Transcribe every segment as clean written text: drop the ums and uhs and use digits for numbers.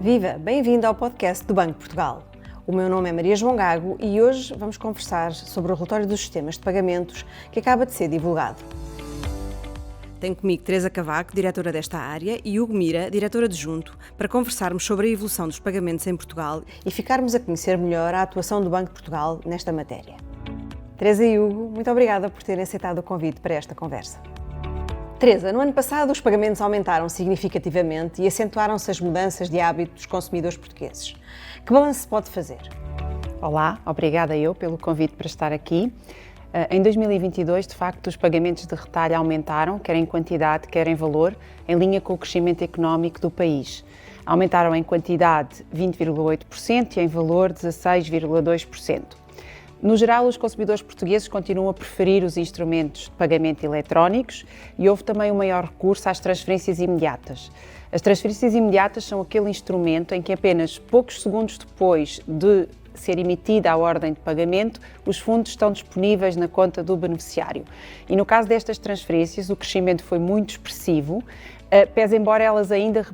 Viva! Bem-vindo ao podcast do Banco de Portugal. O meu nome é Maria João Gago e hoje vamos conversar sobre o relatório dos sistemas de pagamentos que acaba de ser divulgado. Tenho comigo Teresa Cavaco, diretora desta área, e Hugo Mira, diretor adjunto, para conversarmos sobre a evolução dos pagamentos em Portugal e ficarmos a conhecer melhor a atuação do Banco de Portugal nesta matéria. Teresa e Hugo, muito obrigada por terem aceitado o convite para esta conversa. Teresa, no ano passado os pagamentos aumentaram significativamente e acentuaram-se as mudanças de hábito dos consumidores portugueses. Que balanço se pode fazer? Olá, obrigada eu pelo convite para estar aqui. Em 2022, de facto, os pagamentos de retalho aumentaram, quer em quantidade, quer em valor, em linha com o crescimento económico do país. Aumentaram em quantidade 20,8% e em valor 16,2%. No geral, os consumidores portugueses continuam a preferir os instrumentos de pagamento eletrónicos e houve também um maior recurso às transferências imediatas. As transferências imediatas são aquele instrumento em que apenas poucos segundos depois de ser emitida a ordem de pagamento, os fundos estão disponíveis na conta do beneficiário. E no caso destas transferências, o crescimento foi muito expressivo, pese embora elas ainda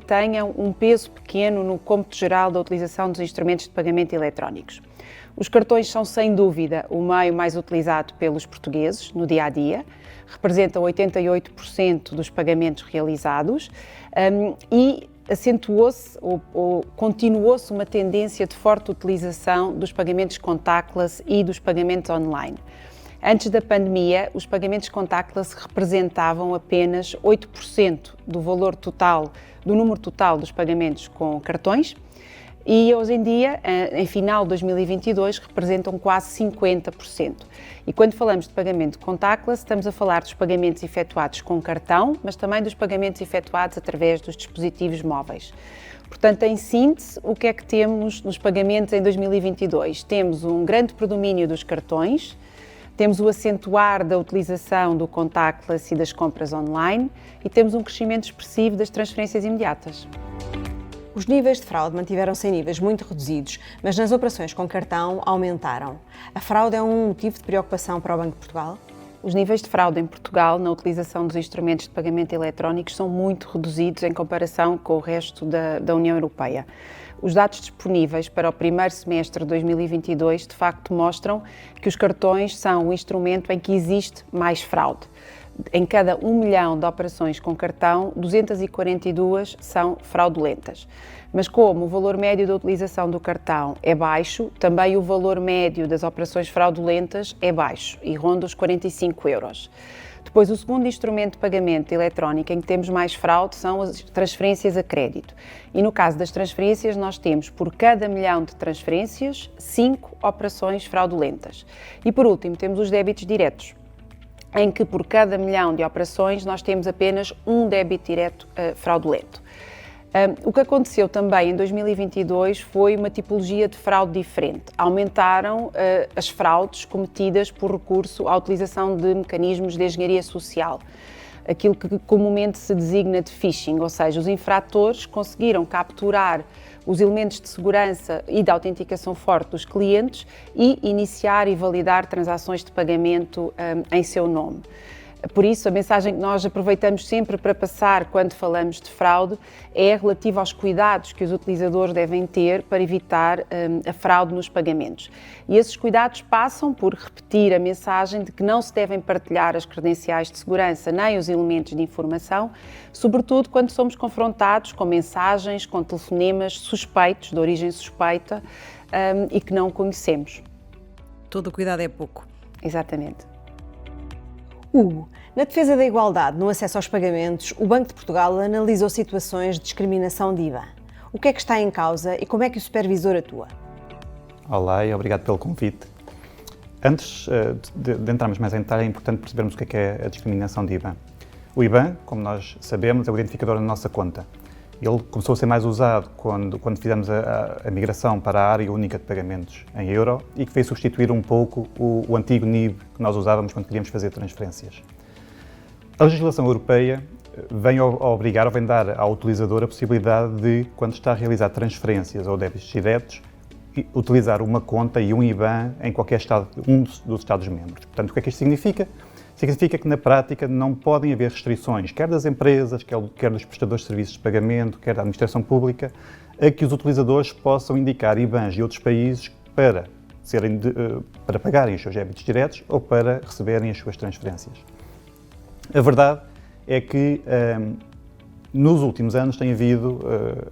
tenham um peso pequeno no cômputo geral da utilização dos instrumentos de pagamento eletrónicos. Os cartões são, sem dúvida, o meio mais utilizado pelos portugueses no dia-a-dia, representam 88% dos pagamentos realizados e acentuou-se ou continuou-se uma tendência de forte utilização dos pagamentos contactless e dos pagamentos online. Antes da pandemia, os pagamentos contactless representavam apenas 8% do valor total, do número total dos pagamentos com cartões, e hoje em dia, em final de 2022, representam quase 50%. E quando falamos de pagamento contactless, estamos a falar dos pagamentos efetuados com cartão, mas também dos pagamentos efetuados através dos dispositivos móveis. Portanto, em síntese, o que é que temos nos pagamentos em 2022? Temos um grande predomínio dos cartões, temos o acentuar da utilização do contactless e das compras online e temos um crescimento expressivo das transferências imediatas. Os níveis de fraude mantiveram-se em níveis muito reduzidos, mas nas operações com cartão aumentaram. A fraude é um motivo de preocupação para o Banco de Portugal? Os níveis de fraude em Portugal na utilização dos instrumentos de pagamento eletrónicos são muito reduzidos em comparação com o resto da União Europeia. Os dados disponíveis para o primeiro semestre de 2022 de facto mostram que os cartões são o instrumento em que existe mais fraude. Em cada 1 milhão de operações com cartão, 242 são fraudulentas. Mas como o valor médio da utilização do cartão é baixo, também o valor médio das operações fraudulentas é baixo e ronda os 45 euros. Depois, o segundo instrumento de pagamento eletrónico em que temos mais fraude são as transferências a crédito. E no caso das transferências, nós temos por cada 1 milhão de transferências, 5 operações fraudulentas. E por último, temos os débitos diretos, em que por cada 1 milhão de operações nós temos apenas um débito direto fraudulento. O que aconteceu também em 2022 foi uma tipologia de fraude diferente. Aumentaram as fraudes cometidas por recurso à utilização de mecanismos de engenharia social, aquilo que comumente se designa de phishing, ou seja, os infratores conseguiram capturar os elementos de segurança e de autenticação forte dos clientes e iniciar e validar transações de pagamento em seu nome. Por isso, a mensagem que nós aproveitamos sempre para passar quando falamos de fraude é relativa aos cuidados que os utilizadores devem ter para evitar a fraude nos pagamentos. E esses cuidados passam por repetir a mensagem de que não se devem partilhar as credenciais de segurança nem os elementos de informação, sobretudo quando somos confrontados com mensagens, com telefonemas suspeitos, de origem suspeita e que não conhecemos. Todo o cuidado é pouco. Exatamente. Hugo, na defesa da igualdade no acesso aos pagamentos, o Banco de Portugal analisou situações de discriminação de IVA. O que é que está em causa e como é que o supervisor atua? Olá e obrigado pelo convite. Antes de entrarmos mais em detalhe, é importante percebermos o que é a discriminação de IVA. O IBAN, como nós sabemos, é o identificador da nossa conta. Ele começou a ser mais usado quando fizemos a migração para a área única de pagamentos em euro e que veio substituir um pouco o antigo NIB que nós usávamos quando queríamos fazer transferências. A legislação europeia vem dar ao utilizador a possibilidade de, quando está a realizar transferências ou débitos diretos, utilizar uma conta e um IBAN em qualquer estado, um dos Estados-membros. Portanto, o que é que isto significa? Significa que, na prática, não podem haver restrições, quer das empresas, quer dos prestadores de serviços de pagamento, quer da administração pública, a que os utilizadores possam indicar IBANs de outros países para pagarem os seus débitos diretos ou para receberem as suas transferências. A verdade é que, nos últimos anos, tem havido,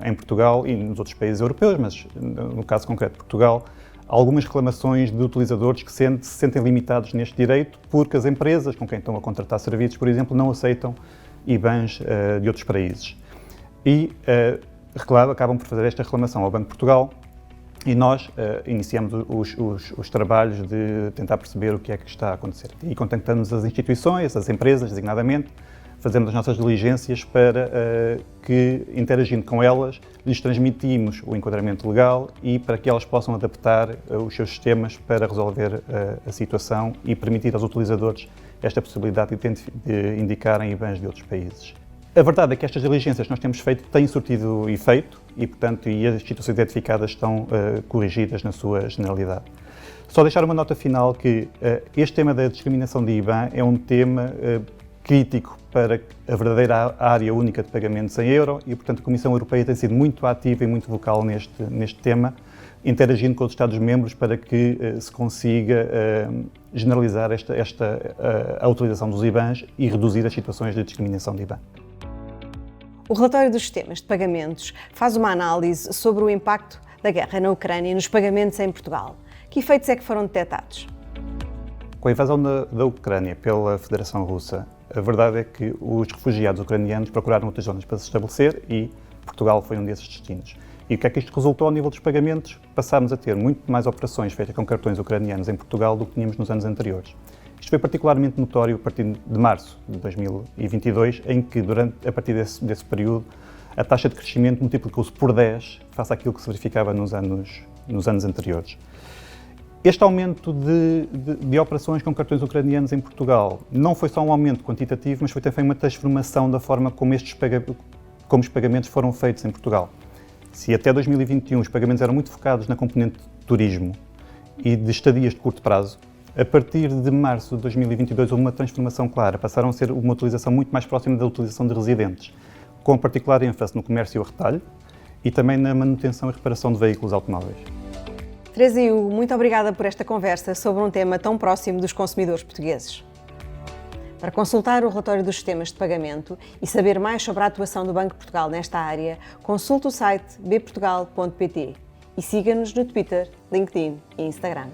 em Portugal e nos outros países europeus, mas no caso concreto de Portugal, algumas reclamações de utilizadores que se sentem limitados neste direito porque as empresas com quem estão a contratar serviços, por exemplo, não aceitam IBANs de outros países. E acabam por fazer esta reclamação ao Banco de Portugal e nós iniciamos os trabalhos de tentar perceber o que é que está a acontecer. E contactamos as instituições, as empresas, designadamente, fazemos as nossas diligências para que, interagindo com elas, lhes transmitimos o enquadramento legal e para que elas possam adaptar os seus sistemas para resolver a situação e permitir aos utilizadores esta possibilidade de indicarem IBANs de outros países. A verdade é que estas diligências que nós temos feito têm surtido efeito e, portanto, as instituições identificadas estão corrigidas na sua generalidade. Só deixar uma nota final que este tema da discriminação de IBAN é um tema crítico para a verdadeira área única de pagamentos em euro e, portanto, a Comissão Europeia tem sido muito ativa e muito vocal neste tema, interagindo com os Estados-membros para que se consiga generalizar a utilização dos IBANs e reduzir as situações de discriminação de IBAN. O relatório dos sistemas de pagamentos faz uma análise sobre o impacto da guerra na Ucrânia nos pagamentos em Portugal. Que efeitos é que foram detectados? Com a invasão da Ucrânia pela Federação Russa, a verdade é que os refugiados ucranianos procuraram outras zonas para se estabelecer e Portugal foi um desses destinos. E o que é que isto resultou ao nível dos pagamentos? Passámos a ter muito mais operações feitas com cartões ucranianos em Portugal do que tínhamos nos anos anteriores. Isto foi particularmente notório a partir de março de 2022, em que, a partir desse período, a taxa de crescimento multiplicou-se por 10 face àquilo que se verificava nos anos anteriores. Este aumento de operações com cartões ucranianos em Portugal não foi só um aumento quantitativo, mas foi também uma transformação da forma como os pagamentos foram feitos em Portugal. Se até 2021 os pagamentos eram muito focados na componente de turismo e de estadias de curto prazo, a partir de março de 2022 houve uma transformação clara, passaram a ser uma utilização muito mais próxima da utilização de residentes, com particular ênfase no comércio e o retalho e também na manutenção e reparação de veículos automóveis. Teresa e Hugo, muito obrigada por esta conversa sobre um tema tão próximo dos consumidores portugueses. Para consultar o relatório dos sistemas de pagamento e saber mais sobre a atuação do Banco de Portugal nesta área, consulte o site bportugal.pt e siga-nos no Twitter, LinkedIn e Instagram.